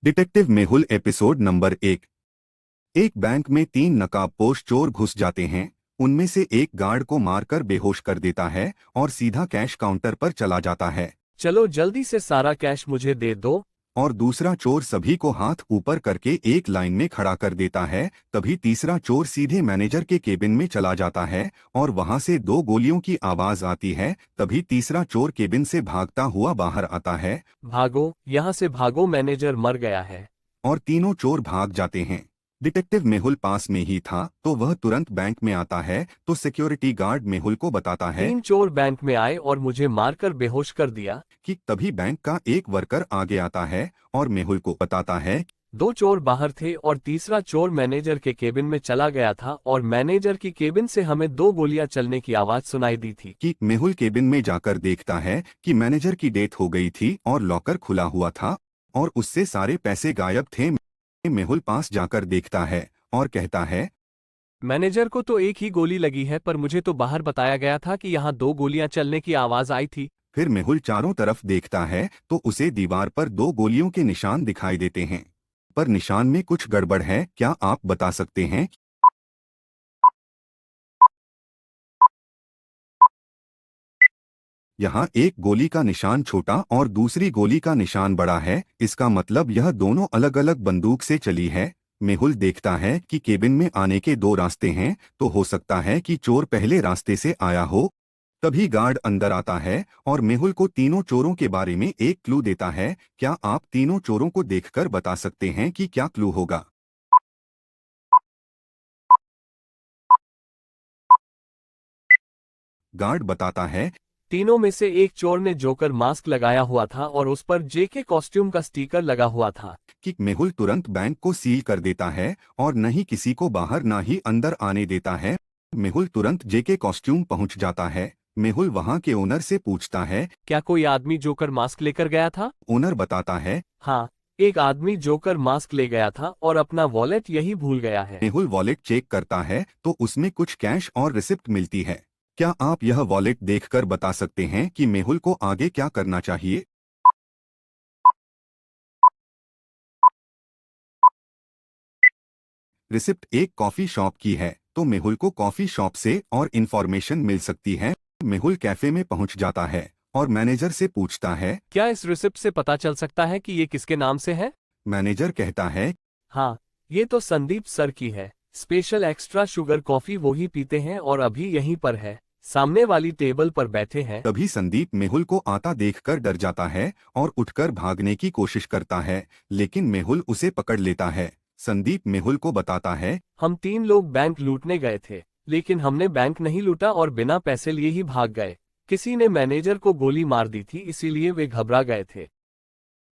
Detective Mehul episode number 1। एक bank में 3 नकाबपोश चोर घुस जाते हैं। उनमें से एक गार्ड को मारकर बेहोश कर देता है और सीधा कैश काउंटर पर चला जाता है। चलो जल्दी से सारा कैश मुझे दे दो। और दूसरा चोर सभी को हाथ ऊपर करके एक लाइन में खड़ा कर देता है। तभी तीसरा चोर सीधे मैनेजर के केबिन में चला जाता है और वहां से 2 गोलियों की आवाज आती है। तभी तीसरा चोर केबिन से भागता हुआ बाहर आता है भागो, यहाँ से भागो, मैनेजर मर गया है। और तीनों चोर भाग जाते हैं। डिटेक्टिव मेहुल पास में ही था तो वह तुरंत बैंक में आता है तो सिक्योरिटी गार्ड मेहुल को बताता है 3 चोर बैंक में आए और मुझे मारकर बेहोश कर दिया। कि तभी बैंक का एक वर्कर आगे आता है और मेहुल को बताता है 2 चोर बाहर थे और तीसरा चोर मैनेजर के केबिन में चला गया था और मैनेजर की केबिन से हमें 2 गोलियां चलने की आवाज सुनाई दी थी। कि मेहुल केबिन में जाकर देखता है कि मैनेजर की डेथ हो गई थी और लॉकर खुला हुआ था और उससे सारे पैसे गायब थे। मेहुल पास जाकर देखता है और कहता है मैनेजर को तो एक ही गोली लगी है, पर मुझे तो बाहर बताया गया था कि यहाँ 2 गोलियां चलने की आवाज आई थी। फिर मेहुल चारों तरफ देखता है तो उसे दीवार पर 2 गोलियों के निशान दिखाई देते हैं। पर निशान में कुछ गड़बड़ है, क्या आप बता सकते हैं? यहाँ एक गोली का निशान छोटा और दूसरी गोली का निशान बड़ा है। इसका मतलब यह दोनों अलग अलग बंदूक से चली है। मेहुल देखता है कि केबिन में आने के 2 रास्ते हैं, तो हो सकता है कि चोर पहले रास्ते से आया हो। तभी गार्ड अंदर आता है और मेहुल को तीनों चोरों के बारे में एक क्लू देता है। क्या आप तीनों चोरों को देखकर बता सकते हैं कि क्या क्लू होगा? गार्ड बताता है तीनों में से एक चोर ने जोकर मास्क लगाया हुआ था और उस पर जेके कॉस्ट्यूम का स्टिकर लगा हुआ था। कि मेहुल तुरंत बैंक को सील कर देता है और न ही किसी को बाहर न ही अंदर आने देता है। मेहुल तुरंत जेके कॉस्ट्यूम पहुंच जाता है। मेहुल वहां के ओनर से पूछता है। क्या कोई आदमी जोकर मास्क लेकर गया था? ओनर बताता है हाँ, एक आदमी जोकर मास्क ले गया था और अपना वॉलेट यही भूल गया है। मेहुल वॉलेट चेक करता है तो उसमें कुछ कैश और रिसिप्ट मिलती है। क्या आप यह वॉलेट देखकर बता सकते हैं कि मेहुल को आगे क्या करना चाहिए? रिसिप्ट एक कॉफी शॉप की है तो मेहुल को कॉफी शॉप से और इंफॉर्मेशन मिल सकती है। मेहुल कैफे में पहुंच जाता है और मैनेजर से पूछता है। क्या इस रिसिप्ट से पता चल सकता है कि ये किसके नाम से है? मैनेजर कहता है हाँ, ये तो संदीप सर की है। स्पेशल एक्स्ट्रा शुगर कॉफी वो ही पीते हैं और अभी यहीं पर है, सामने वाली टेबल पर बैठे हैं। तभी संदीप मेहुल को आता देखकर डर जाता है और उठकर भागने की कोशिश करता है, लेकिन मेहुल उसे पकड़ लेता है। संदीप मेहुल को बताता है हम 3 लोग बैंक लूटने गए थे, लेकिन हमने बैंक नहीं लूटा और बिना पैसे लिए ही भाग गए। किसी ने मैनेजर को गोली मार दी थी, इसीलिए वे घबरा गए थे।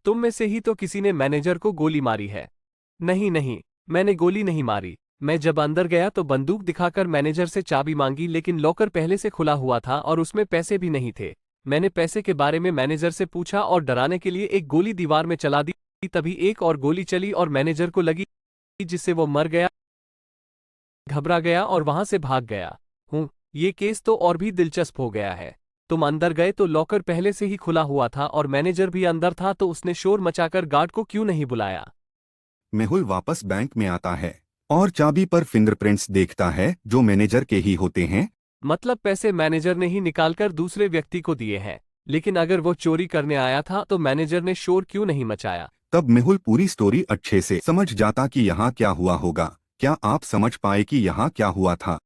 तुम में से ही तो किसी ने मैनेजर को गोली मारी है। नहीं नहीं, मैंने गोली नहीं मारी। मैं जब अंदर गया तो बंदूक दिखाकर मैनेजर से चाबी मांगी, लेकिन लॉकर पहले से खुला हुआ था और उसमें पैसे भी नहीं थे। मैंने पैसे के बारे में मैनेजर से पूछा और डराने के लिए एक गोली दीवार में चला दी। तभी एक और गोली चली और मैनेजर को लगी, जिससे वो मर गया, घबरा गया और वहां से भाग गया हूँ। ये केस तो और भी दिलचस्प हो गया है। तुम अंदर गए तो लॉकर पहले से ही खुला हुआ था और मैनेजर भी अंदर था, तो उसने शोर मचाकर गार्ड को क्यों नहीं बुलाया? मेहुल वापस बैंक में आता है और चाबी पर फिंगरप्रिंट्स देखता है जो मैनेजर के ही होते हैं। मतलब पैसे मैनेजर ने ही निकालकर दूसरे व्यक्ति को दिए हैं। लेकिन अगर वो चोरी करने आया था तो मैनेजर ने शोर क्यों नहीं मचाया? तब मेहुल पूरी स्टोरी अच्छे से समझ जाता कि यहाँ क्या हुआ होगा। क्या आप समझ पाए कि यहाँ क्या हुआ था?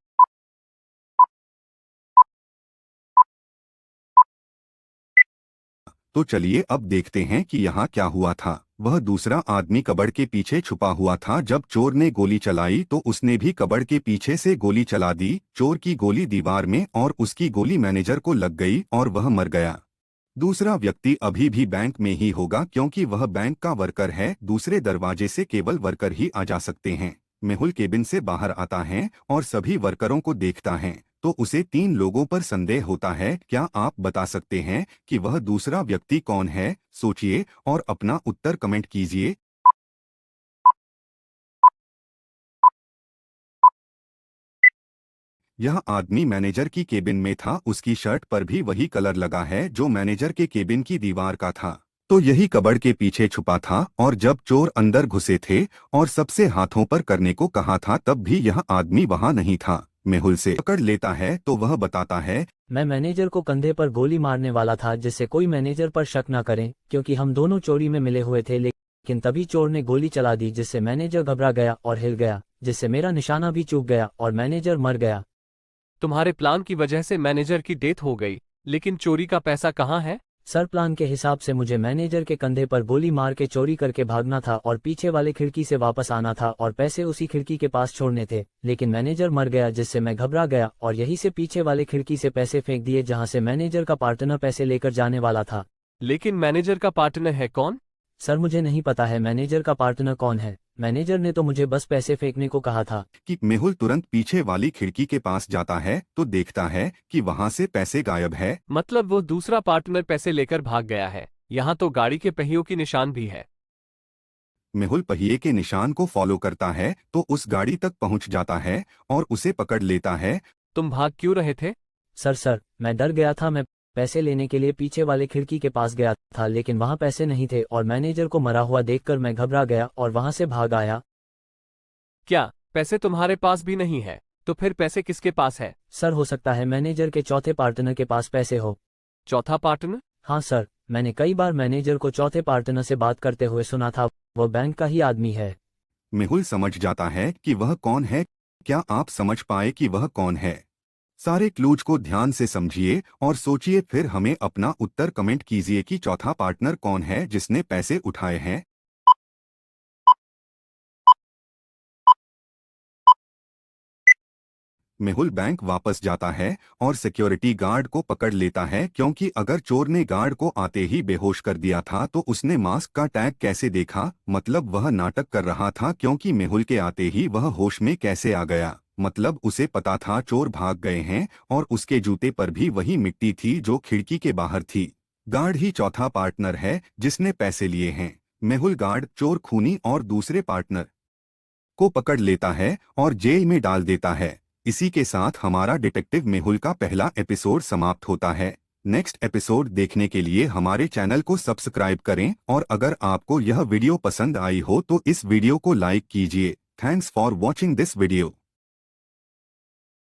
तो चलिए अब देखते हैं कि यहाँ क्या हुआ था। वह दूसरा आदमी कबर्ड के पीछे छुपा हुआ था। जब चोर ने गोली चलाई तो उसने भी कबर्ड के पीछे से गोली चला दी। चोर की गोली दीवार में और उसकी गोली मैनेजर को लग गई और वह मर गया। दूसरा व्यक्ति अभी भी बैंक में ही होगा क्योंकि वह बैंक का वर्कर है। दूसरे दरवाजे से केवल वर्कर ही आ जा सकते हैं। मेहुल केबिन से बाहर आता है और सभी वर्करों को देखता है तो उसे 3 लोगों पर संदेह होता है। क्या आप बता सकते हैं कि वह दूसरा व्यक्ति कौन है? सोचिए और अपना उत्तर कमेंट कीजिए। यह आदमी मैनेजर की केबिन में था। उसकी शर्ट पर भी वही कलर लगा है जो मैनेजर के केबिन की दीवार का था। तो यही कबड़ के पीछे छुपा था और जब चोर अंदर घुसे थे और सबसे हाथों पर करने को कहा था तब भी यह आदमी वहां नहीं था। मेहुल से पकड़ लेता है तो वह बताता है, मैं मैनेजर को कंधे पर गोली मारने वाला था जिससे कोई मैनेजर पर शक न करे, क्योंकि हम दोनों चोरी में मिले हुए थे। लेकिन तभी चोर ने गोली चला दी जिससे मैनेजर घबरा गया और हिल गया, जिससे मेरा निशाना भी चूक गया और मैनेजर मर गया। तुम्हारे प्लान की वजह से मैनेजर की डेथ हो गई, लेकिन चोरी का पैसा कहाँ है? सर, प्लान के हिसाब से मुझे मैनेजर के कंधे पर गोली मार के चोरी करके भागना था और पीछे वाले खिड़की से वापस आना था और पैसे उसी खिड़की के पास छोड़ने थे। लेकिन मैनेजर मर गया जिससे मैं घबरा गया और यहीं से पीछे वाले खिड़की से पैसे फेंक दिए जहां से मैनेजर का पार्टनर पैसे लेकर जाने वाला था। लेकिन मैनेजर का पार्टनर है कौन? सर, मुझे नहीं पता है मैनेजर का पार्टनर कौन है। मैनेजर ने तो मुझे बस पैसे फेंकने को कहा था। कि मेहुल तुरंत पीछे वाली खिड़की के पास जाता है तो देखता है कि वहां से पैसे गायब है। मतलब वो दूसरा पार्टनर पैसे लेकर भाग गया है। यहाँ तो गाड़ी के पहियों की निशान भी है। मेहुल पहिए के निशान को फॉलो करता है तो उस गाड़ी तक पहुंच जाता है और उसे पकड़ लेता है। तुम भाग क्यों रहे थे? सर, मैं डर गया था। मैं पैसे लेने के लिए पीछे वाले खिड़की के पास गया था, लेकिन वहां पैसे नहीं थे और मैनेजर को मरा हुआ देखकर मैं घबरा गया और वहां से भाग आया। क्या पैसे तुम्हारे पास भी नहीं है? तो फिर पैसे किसके पास है? सर, हो सकता है मैनेजर के चौथे पार्टनर के पास पैसे हो। चौथा पार्टनर? हाँ सर, मैंने कई बार मैनेजर को चौथे पार्टनर से बात करते हुए सुना था। वो बैंक का ही आदमी है। मेहुल समझ जाता है कि वह कौन है। क्या आप समझ पाए कि वह कौन है? सारे क्लूज को ध्यान से समझिए और सोचिए, फिर हमें अपना उत्तर कमेंट कीजिए कि चौथा पार्टनर कौन है जिसने पैसे उठाए हैं। मेहुल बैंक वापस जाता है और सिक्योरिटी गार्ड को पकड़ लेता है, क्योंकि अगर चोर ने गार्ड को आते ही बेहोश कर दिया था तो उसने मास्क का टैग कैसे देखा? मतलब वह नाटक कर रहा था, क्योंकि मेहुल के आते ही वह होश में कैसे आ गया? मतलब उसे पता था चोर भाग गए हैं और उसके जूते पर भी वही मिट्टी थी जो खिड़की के बाहर थी। गार्ड ही चौथा पार्टनर है जिसने पैसे लिए हैं। मेहुल गार्ड, चोर, खूनी और दूसरे पार्टनर को पकड़ लेता है और जेल में डाल देता है। इसी के साथ हमारा डिटेक्टिव मेहुल का पहला एपिसोड समाप्त होता है। नेक्स्ट एपिसोड देखने के लिए हमारे चैनल को सब्सक्राइब करें और अगर आपको यह वीडियो पसंद आई हो तो इस वीडियो को लाइक कीजिए। Thanks for watching this video.